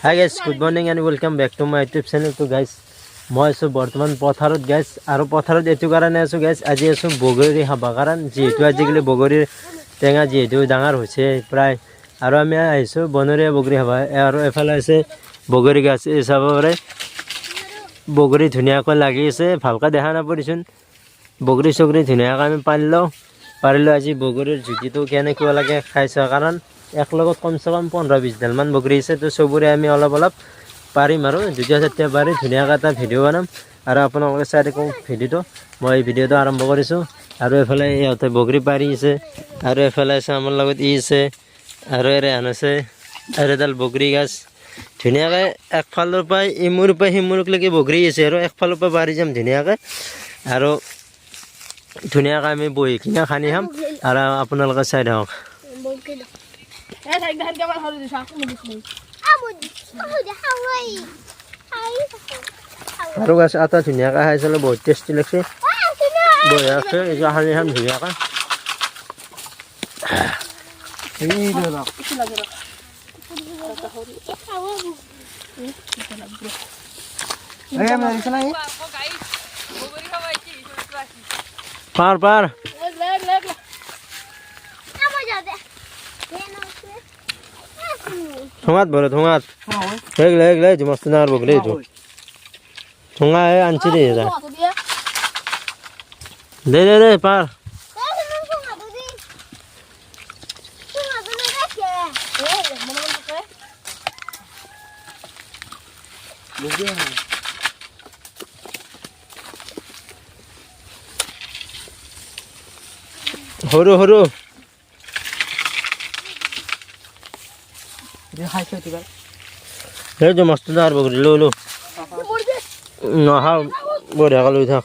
Hi guys, good morning and welcome back to my YouTube channel. So guys, মই আছো বৰ্তমান পথাৰত গাইছ আৰু পথাৰত এটো কাৰণে আছো গাইছ আজি আছো বগৰী হাবা কাৰণ যেহেতু আজিকালি বগৰীৰ টেঙা যেহেতু ডাঙৰ হৈছে প্ৰায় আৰু আমি আহিছো বনৰীয়া বগৰী হাবা আৰু এফালে আছে বগৰী গাছ এই চাব পাৰে বগৰী ধুনীয়াকৈ লাগি আছে ভালকৈ দেখা নাপৰিছোন বগৰী চগৰী ধুনীয়াকৈ আমি পাৰিলো আজি বগৰীৰ জুতিটো কেনেকুৱা লাগে খাইছা কাৰণ এক লগত কমসে কম 15-20 ডাল মান বগৰী আছে তো সবৰে আমি অলপ পাৰিম আৰু যেতিয়া পাৰি ধুনীয়াকৈ এটা ভিডিঅ' বনাম আৰু আপোনালোকে চাই থাকক ভিডিঅ'টো মই ভিডিঅ'টো আৰম্ভ কৰিছোঁ আৰু এফালে ইহঁতে বগৰী পাৰি আছে আৰু এফালে আছে আমাৰ লগত ই আছে আৰু ৰেহান আছে আৰু এডাল বগৰী গাছ ধুনীয়াকৈ একফালৰ পৰা ইমূৰ পৰা সিমূৰলৈকে বগৰী আছে আৰু একফালৰ পৰা পাৰি যাম ধুনীয়াকৈ আৰু ধুনীয়াকৈ আমি বহি কিনে খানি খাম আৰু আপোনালোকে চাই থাকক আৰু গাছ আটা ধুনীয়াকৈ খাই চালে বহুত টেষ্টি লাগছে বঢ়িয়া আছে এতিয়া খানি খাম ধুনীয়াকৈ পাৰ ঠোঙাত ভৰে ঠোঙাত এগলে মস্ত ডাঙৰ বগৰী এইটো ঠোঙা আনছি দে পাৰ সৰু এই যে মস্ত ডাঙৰ বগৰী লো নহা বঢ়িয়াকৈ লৈ থাক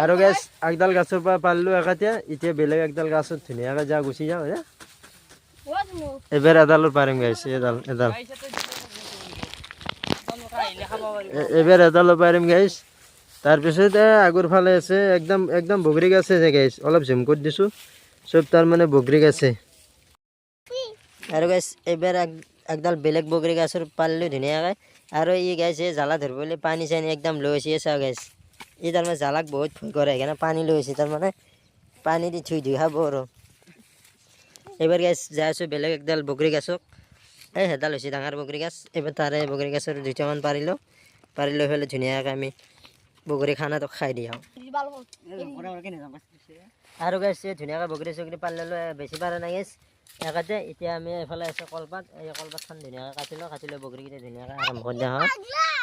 আৰু গাছ একডাল গাছৰ পৰা পাৰিলো একাতিয়া এতিয়া বেলেগ একডাল গাছত ধুনীয়াকৈ যা গুচি যাওঁ এবাৰ এডালৰ পাৰিম গাইছ এডাল এবাৰ এডালৰ পাৰিম গাইছ তাৰপিছত আগৰ ফালে আছে একদম বগৰী গাছ আছে গাইছ অলপ জুম কৰি দিছোঁ চব তাৰ মানে বগৰী গাছে আৰু গাইছ এবাৰ একডাল বেলেগ বগৰী গাছৰ পাৰিলোঁ ধুনীয়াকৈ আৰু ই গাইছ জ্বালা ধৰিবলৈ পানী চানী একদম লৈ আছে চাওঁ গাইছ ই তাৰমানে জ্বালাক বহুত ভয় কৰে সেইকাৰণে পানী লৈ আছে তাৰমানে পানী দি ধুই খাব আৰু এবাৰ গাইছ যাই আছোঁ বেলেগ একডাল বগৰী গাছক সেইডাল হৈছে ডাঙৰ বগৰী গাছ এবাৰ তাৰে বগৰী গাছৰ দুটামান পাৰি লৈ পেলাই ধুনীয়াকৈ আমি বগৰী খানাটো খাই দিওঁ আৰু গাছ ধুনীয়াকৈ বগৰী চগৰী পাৰি ল'লোঁ বেছি পাৰা নাই গাছ একাতে এতিয়া আমি এইফালে আছে কলপাত এই কলপাতখন ধুনীয়াকৈ কাটি লৈ বগৰীকেইটা ধুনীয়াকৈ আৰম্ভ কৰি দিয়া হয়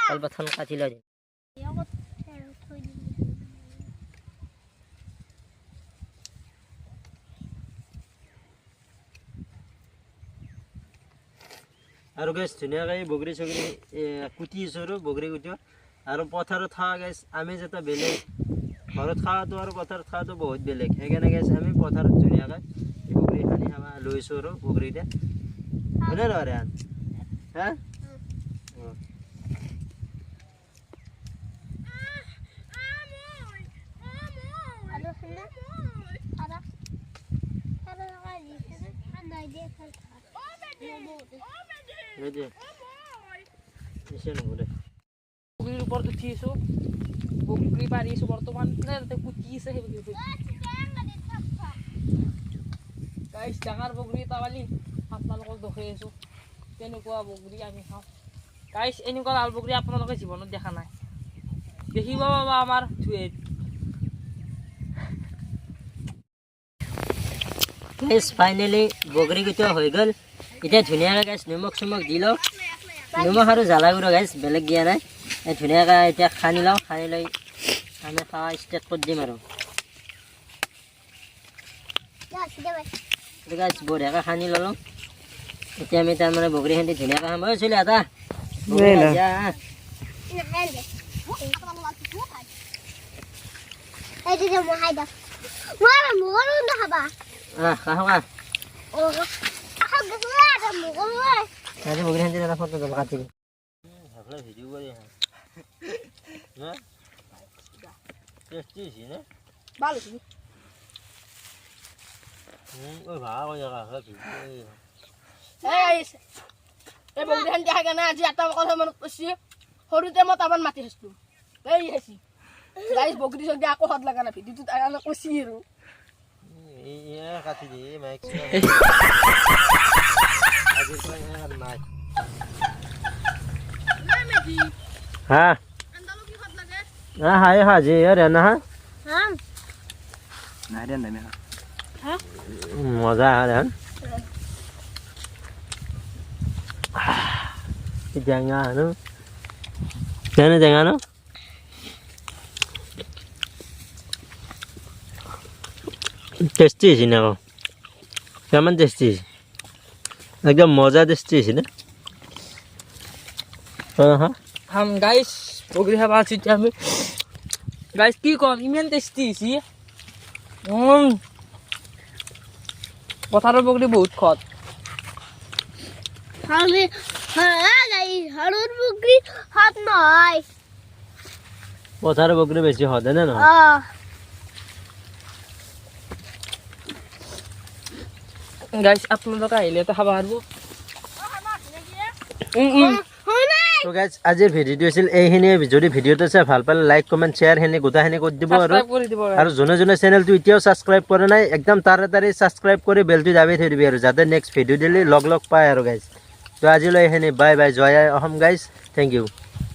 কলপাতখন কাটি লৈ আৰু গাছ ধুনীয়াকৈ বগৰী চগৰী কুটি আছোঁ আৰু বগৰী কুটিও আৰু পথাৰত খাৱা গাছ আমি যাতে বেলেগ ঘৰত খাৱাটো আৰু পথাৰত খাৱাটো বহুত বেলেগ সেইকাৰণে গাছ আমি পথাৰত ধুনীয়াকৈ বগৰী খানি খাবা লৈছোঁ আৰু বগৰীকেইটা হয়নে নহয় ৰেহান হা বগৰীৰ ওপৰত উঠি আছোঁ বগৰী পাৰি আছোঁ বৰ্তমান কুটি আছে সেই গাইছ ডাঙৰ বগৰী এটা পালি আপোনালোকক দেখুৱাই আছোঁ কেনেকুৱা বগৰী আমি খাওঁ গাইছ এনেকুৱা লাল বগৰী আপোনালোকে জীৱনত দেখা নাই দেখিব পাবা আমাৰ গাইছ ফাইনেলি বগৰীকেইটা হৈ গ'ল এতিয়া ধুনীয়াকৈ গাইছ নিমখ চিমখ দি লওঁ নিমখ আৰু জ্বালা গুড়া গাইছ বেলেগ দিয়া নাই ধুনীয়াকৈ এতিয়া খানি লওঁ খানি লৈ আমি খাৱা ষ্টাৰ্ট কৰি দিম আৰু গাইছ বঢ়িয়াকৈ খানি ল'লোঁ এতিয়া আমি তাৰমানে বগৰীখিনি ধুনীয়াকৈ খাম চলি এটা Nanti mungkin nanti ada foto sama kating. Haflah juga ya. Tasty হৈছে নে ভাল হৈছে ঐ ভাল হৈ থকা গাইছ এই বগৰীখন দেখা কাৰণে আজি এটা কথা মনত পৰিছে সৰুতে মই তামান মাতি খাইছিলোঁ এই খাইছি গাইছ বগৰী চগৰী আকৌ সোৱাদ লগা নাই ভিডিঅ'টোত আগে কৈছি আৰু কাটি দিয়ে মাইক আজিৰ পৰা নাই হা হাই হাজি আরে না নাই দিয়া নাই মজা আরে jangan no jangan no tasty sih na ko keman tasty ekdom moza tasty sih na গাইছ বগৰী খাব আছোঁ এতিয়া আমি গাইছ কি ক'ম ইমান টেষ্টি হৈছে পথাৰৰ বগৰী বহুত খদ হাড়ুৰ বগৰী হাত নহয় পথাৰ বগৰী বেছি হদে না ন গাইছ আপোনালোকে আহিলে তো খাব পাৰিব তো গাইজ আজিৰ ভিডিঅ'টো আছিল এইখিনিয়ে যদি ভিডিঅ'টো চাই ভাল পালে লাইক কমেণ্ট শ্বেয়াৰ সেনে গোটাখিনি কৰি দিব আৰু যোনে যোনে চেনেলটো এতিয়াও ছাবস্ক্ৰাইব কৰা নাই একদম তাড়াতাড়ি ছাবস্ক্ৰাইব কৰি বেলটো দাবি থৈ দিবি আৰু যাতে নেক্সট ভিডিঅ' দিলে লগ লগ পায় আৰু গাইজ তো আজিলৈ এইখিনি বাই বাই জয় আই অসম গাইজ থেংক ইউ